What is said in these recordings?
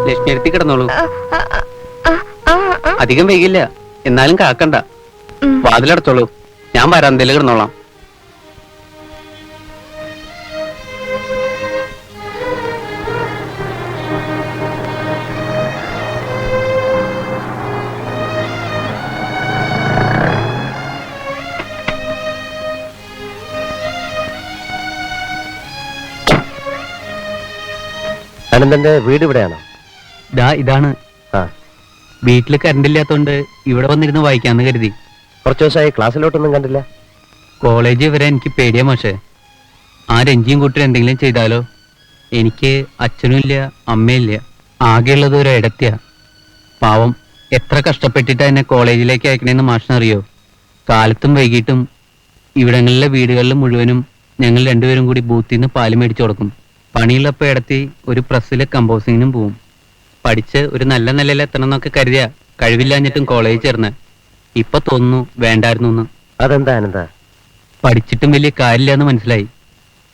ലക്ഷ്മി എടുത്തി കിടന്നോളൂ. അധികം വൈകില്ല, എന്നാലും കാക്കണ്ട. വാതിലടച്ചോളൂ, ഞാൻ വരാന്തയിൽ കിടന്നോളാം. അനന്തന്റെ വീട് ഇവിടെയാണോ? ഇതാണ്. വീട്ടില് കറണ്ട് ഇല്ലാത്തോണ്ട് ഇവിടെ വന്നിരുന്ന് വായിക്കാന്ന് കരുതി. കുറച്ചു ദിവസമായി ക്ലാസ്സിലോട്ടൊന്നും കണ്ടില്ല. കോളേജ് വരെ എനിക്ക് പേടിയാ മാഷേ. ആ രഞ്ജിയും കൂട്ടി എന്തെങ്കിലും ചെയ്താലോ? എനിക്ക് അച്ഛനും ഇല്ല, അമ്മയില്ല, ആകെയുള്ളത് ഒരു ഇടത്തിയാ. പാവം എത്ര കഷ്ടപ്പെട്ടിട്ടാ എന്നെ കോളേജിലേക്ക് അയക്കണേന്ന് മാഷിനറിയോ? കാലത്തും വൈകിട്ടും ഇവിടങ്ങളിലെ വീടുകളിൽ മുഴുവനും ഞങ്ങൾ രണ്ടുപേരും കൂടി ബൂത്തിൽ നിന്ന് പാല് മേടിച്ചു കൊടുക്കും. പണിയുള്ളപ്പോ ഇടത്തി ഒരു പ്രസ്സിലെ കമ്പോസിങ്ങിനും പോവും. പഠിച്ച് ഒരു നല്ല നിലയിൽ എത്തണം എന്നൊക്കെ കരുതിയ കഴിവില്ലാഞ്ഞിട്ടും കോളേജിൽ ചേർന്ന്. ഇപ്പൊ തോന്നുന്നു വേണ്ടായിരുന്നു എന്ന്. അതെന്താ അനന്ത? പഠിച്ചിട്ടും വലിയ കാര്യമില്ലാന്ന് മനസ്സിലായി.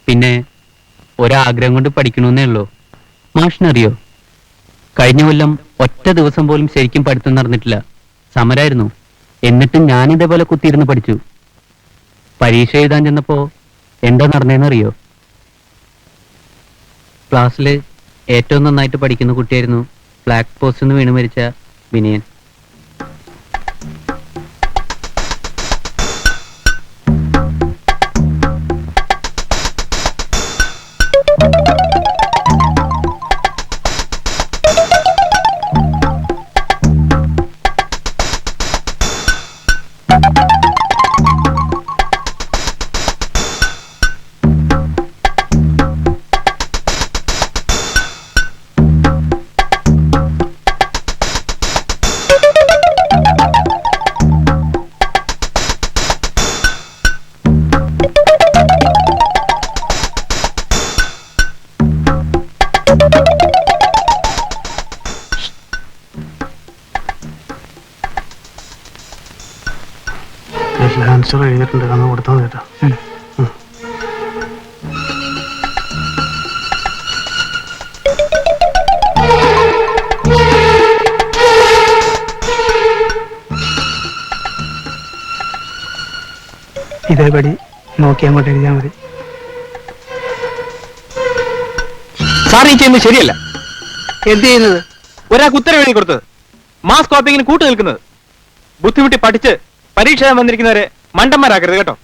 പിന്നെ ഒരാഗ്രഹം കൊണ്ട് പഠിക്കണമെന്നേ ഉള്ളൂ. മാഷിനറിയോ, കഴിഞ്ഞ കൊല്ലം ഒറ്റ ദിവസം പോലും ശരിക്കും പഠിത്തം നടന്നിട്ടില്ല. സമരായിരുന്നു. എന്നിട്ടും ഞാനിതേപോലെ കുത്തിയിരുന്ന് പഠിച്ചു. പരീക്ഷ എഴുതാൻ ചെന്നപ്പോ എന്താ നടന്നതെന്നറിയോ? ക്ലാസ്സില് ഏറ്റവും നന്നായിട്ട് പഠിക്കുന്ന കുട്ടിയായിരുന്നു ബ്ലാക്ക് പോസ്റ്റ് നിന്ന് വീണ് മരിച്ച വിനയൻ. ആൻസർ എഴുതിയിട്ടുണ്ട്, അന്ന് കൊടുത്താൽ കേട്ടോ. ഇതേപടി നോക്കി അങ്ങോട്ട് എഴുതിയാൽ മതി. സാർ ഈ ചെയ്യുന്നത് ശരിയല്ല. എന്ത് ചെയ്യുന്നത്? ഒരാൾക്ക് ഉത്തരവ് എഴുതി കൊടുത്തത്, മാസ് കോപ്പിങ്ങിന് കൂട്ടു നിൽക്കുന്നത്. ബുദ്ധിമുട്ടി പഠിച്ച് പരീക്ഷ വന്നിരിക്കുന്നവരെ മണ്ടന്മാരാക്കരുത് കേട്ടോ.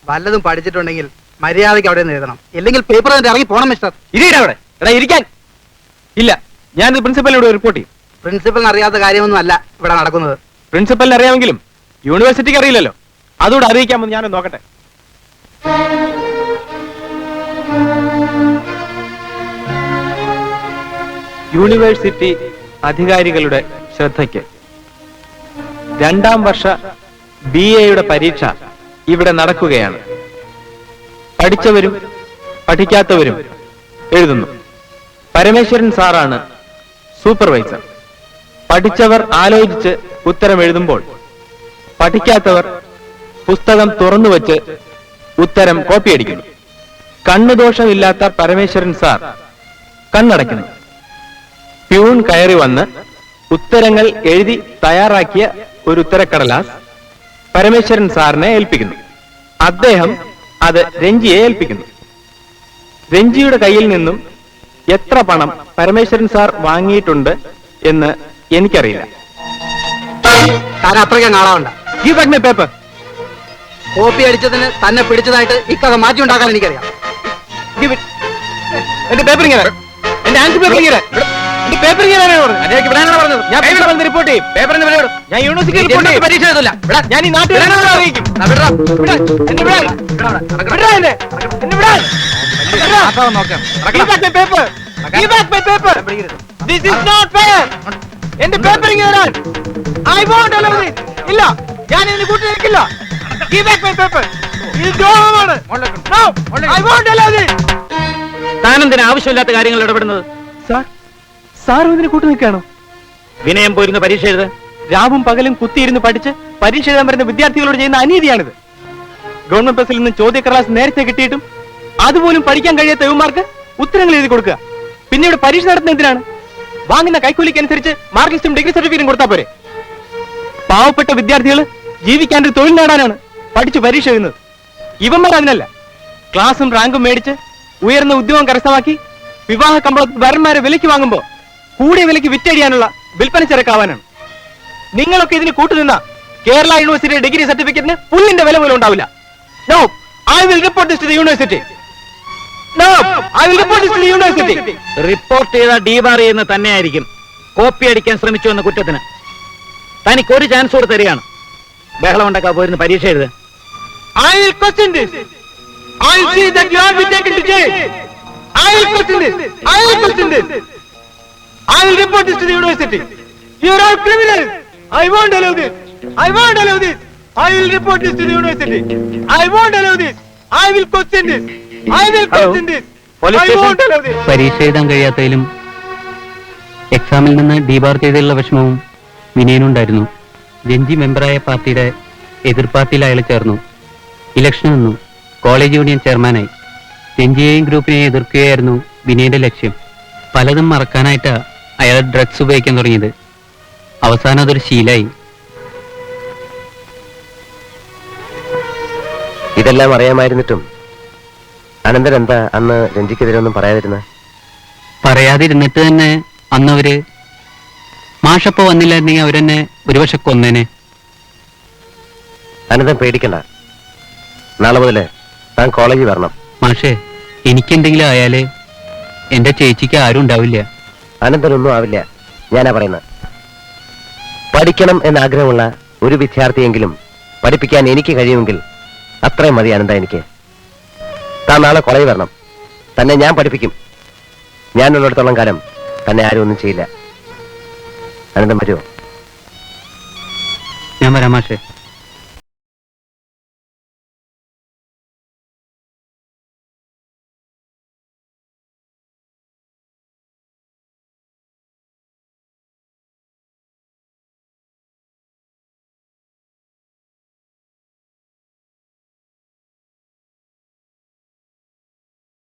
വല്ലതും പഠിച്ചിട്ടുണ്ടെങ്കിൽ മര്യാദയ്ക്ക് അവിടെ നിന്ന് എഴുതണം, ഇല്ലെങ്കിൽ പേപ്പർ ഇറങ്ങി പോണം മിസ്റ്റർ. ഇരിക്കട്ടെ അവിടെ. എടാ ഇരിക്കാൻ. ഇല്ല, ഞാനിത് പ്രിൻസിപ്പലിനോട് റിപ്പോർട്ട് ചെയ്യും. പ്രിൻസിപ്പലിന് അറിയാത്ത കാര്യമൊന്നും അല്ല ഇവിടെ നടക്കുന്നത്. പ്രിൻസിപ്പലിന് അറിയാമെങ്കിലും യൂണിവേഴ്സിറ്റിക്ക് അറിയില്ലല്ലോ. അതുകൂടെ അറിയിക്കാമെന്ന് ഞാനൊന്ന് നോക്കട്ടെ. യൂണിവേഴ്സിറ്റി അധികാരികളുടെ ശ്രദ്ധയ്ക്ക്, 2ാം വർഷ BA-യുടെ പരീക്ഷ ഇവിടെ നടക്കുകയാണ്. പഠിച്ചവരും പഠിക്കാത്തവരും എഴുതുന്നു. പരമേശ്വരൻ സാറാണ് സൂപ്പർവൈസർ. പഠിച്ചവർ ആലോചിച്ച് ഉത്തരം എഴുതുമ്പോൾ പഠിക്കാത്തവർ പുസ്തകം തുറന്നു വച്ച് ഉത്തരം കോപ്പിയടിക്കുന്നു. കണ്ണുദോഷമില്ലാത്ത പരമേശ്വരൻ സാർ കണ്ണടയ്ക്കുന്നു. പ്യൂൺ കയറി വന്ന് ഉത്തരങ്ങൾ എഴുതി തയ്യാറാക്കിയ ഒരു ഉത്തരക്കടലാസ് പരമേശ്വരൻ സാറിനെ ഏൽപ്പിക്കുന്നു. അദ്ദേഹം അത് രഞ്ജിയെ ഏൽപ്പിക്കുന്നു. രഞ്ജിയുടെ കയ്യിൽ നിന്നും എത്ര പണം പരമേശ്വരൻ സാർ വാങ്ങിയിട്ടുണ്ട് എന്ന് എനിക്കറിയില്ല. അത്രയ്ക്കും കാണാവണ്ട. Give back my paper. Copy അടിച്ചതിന് തന്നെ പിടിച്ചതായിട്ട് ഇക്കഥ മാറ്റി ഉണ്ടാക്കാൻ എനിക്കറിയാം. എന്റെ പേപ്പർ ഇങ്ങനെ, എന്റെ ആൻസർ പേപ്പർ ഇങ്ങനെ, എന്റെ പേപ്പർ ഇങ്ങനെ പറഞ്ഞത്. ഞാൻ പേപ്പർ റിപ്പോർട്ട് ചെയ്യും. പേപ്പറിന് വില കൊടുക്കും. ഞാൻ യൂണിവേഴ്സിറ്റി റിപ്പോർട്ട് ചെയ്യും. പരീക്ഷ എഴുതില്ല. ഞാൻ ഈ നാട്ടിൽ അറിയിക്കും. എന്റെ പേപ്പർ ഇങ്ങനെ I won't allow it. ഇല്ല, ഞാൻ ഇതിന് കൂട്ടി നിൽക്കില്ല. Give back my paper. ഇത് ദ്രോഹമാണ്. No, I won't allow it. താനെന്തിനാ ആവശ്യമില്ലാത്ത കാര്യങ്ങൾ ഇടപെടുന്നത്? സാർ ഇതിന് കൂട്ടി നിൽക്കുകയാണോ? വിനയം പോയിരുന്ന പരീക്ഷ എഴുതാൻ രാവും പകലും കുത്തിയിരുന്ന് പഠിച്ച് പരീക്ഷ എഴുതാൻ വരുന്ന വിദ്യാർത്ഥികളോട് ചെയ്യുന്ന അനീതിയാണിത്. ഗവൺമെന്റ് പ്രസിൽ നിന്ന് ചോദ്യക്കടലാസ് നേരത്തെ കിട്ടിയിട്ടും അതുപോലും പഠിക്കാൻ കഴിയാത്ത യുവമാർക്ക് ഉത്തരങ്ങൾ എഴുതി കൊടുക്കുക. പിന്നെ ഇവിടെ പരീക്ഷ നടത്തുന്ന എന്തിനാണ്? വാങ്ങുന്ന കൈക്കൂലിക്കനുസരിച്ച് മാർക്ക് ലിസ്റ്റും ഡിഗ്രി സർട്ടിഫിക്കറ്റും കൊടുത്താൽ പോരെ? പാവപ്പെട്ട വിദ്യാർത്ഥികൾ ജീവിക്കാൻ ഒരു തൊഴിൽ നേടാനാണ് പഠിച്ചു പരീക്ഷ എഴുതുന്നത്. ഇവന്മാർ അതിനല്ല. ക്ലാസും റാങ്കും മേടിച്ച് ഉയർന്ന ഉദ്യോഗം കരസ്ഥമാക്കി വിവാഹ കമ്പളത്തിൽ വരന്മാരെ വിലയ്ക്ക് വാങ്ങുമ്പോ കൂടിയ വിലയ്ക്ക് വിറ്റഴിയാനുള്ള വിൽപ്പന ചരക്കാവാനാണ്. നിങ്ങളൊക്കെ ഇതിന് കൂട്ടുനിന്ന കേരള യൂണിവേഴ്സിറ്റി ഡിഗ്രി സർട്ടിഫിക്കറ്റിന് പുല്ലിന്റെ വില പോലും ഉണ്ടാവില്ല. No, I will report this to the university. No, I will report this to the university. Report ചെയ്ത ഡീബാർ ചെയ്യുന്ന തന്നെയായിരിക്കും കോപ്പി അടിക്കാൻ ശ്രമിച്ചു എന്ന കുറ്റത്തിന്. തനിക്ക് ഒരു ചാൻസ് കൂടെ തരികയാണ്. ബഹളം ഉണ്ടാക്കാൻ പോയിരുന്ന പരീക്ഷ എഴുതുക. I will question this. I will see that you are be taken to jail. I will question this. I will question this. I will report this to the university. You are all criminals. I won't allow this. I won't allow this. I will report this to the university. I won't allow this. I will question this. I will question this. I won't allow this. പരീക്ഷ എഴുതാൻ കഴിയാത്തതിലും എക്സാമിൽ നിന്ന് debar ചെയ്തതിലുള്ള വിഷമവും വിനയനുണ്ടായിരുന്നു. രഞ്ജി മെമ്പറായ പാർട്ടിയുടെ എതിർ പാർട്ടിയിൽ അയാൾ ചേർന്നു. ഇലക്ഷൻ നിന്നു. കോളേജ് യൂണിയൻ ചെയർമാനായി. രഞ്ജിയെയും ഗ്രൂപ്പിനെയും എതിർക്കുകയായിരുന്നു വിനയന്റെ ലക്ഷ്യം. പലതും മറക്കാനായിട്ടാ അയാൾ ഡ്രഗ്സ് ഉപയോഗിക്കാൻ തുടങ്ങിയത്. അവസാനം അതൊരു ശീലായി. ഇതെല്ലാം അറിയാമായിരുന്നിട്ടും അനന്തൻ എന്താ അന്ന് രഞ്ജിക്കെതിരെ ഒന്നും പറയാതിരുന്നത്? പറയാതിരുന്നിട്ട് തന്നെ അന്നവര് മാഷപ്പോ വന്നില്ലായിരുന്നെങ്കിൽ അവരെന്നെ ഒരുപക്ഷെ കൊന്നേനെ. അനന്തൻ പേടിക്കണ്ട. നാളെ മുതലേ താൻ കോളേജിൽ വരണം. മാഷേ, എനിക്കെന്തെങ്കിലും ആയാല് എന്റെ ചേച്ചിക്ക് ആരും ഉണ്ടാവില്ല. അനന്തനൊന്നും ആവില്ല, ഞാനാ പറയുന്നത്. പഠിക്കണം എന്നാഗ്രഹമുള്ള ഒരു വിദ്യാർത്ഥിയെങ്കിലും പഠിപ്പിക്കാൻ എനിക്ക് കഴിയുമെങ്കിൽ അത്രയും മതി അനന്ത എനിക്ക്. താൻ നാളെ കോളേജിൽ വരണം. തന്നെ ഞാൻ പഠിപ്പിക്കും. ഞാനുള്ളിടത്തോളം കാലം തന്നെ ആരും ഒന്നും ചെയ്യില്ല. അനന്തം വരുമോ? ഞാൻ വരാം മാഷേ.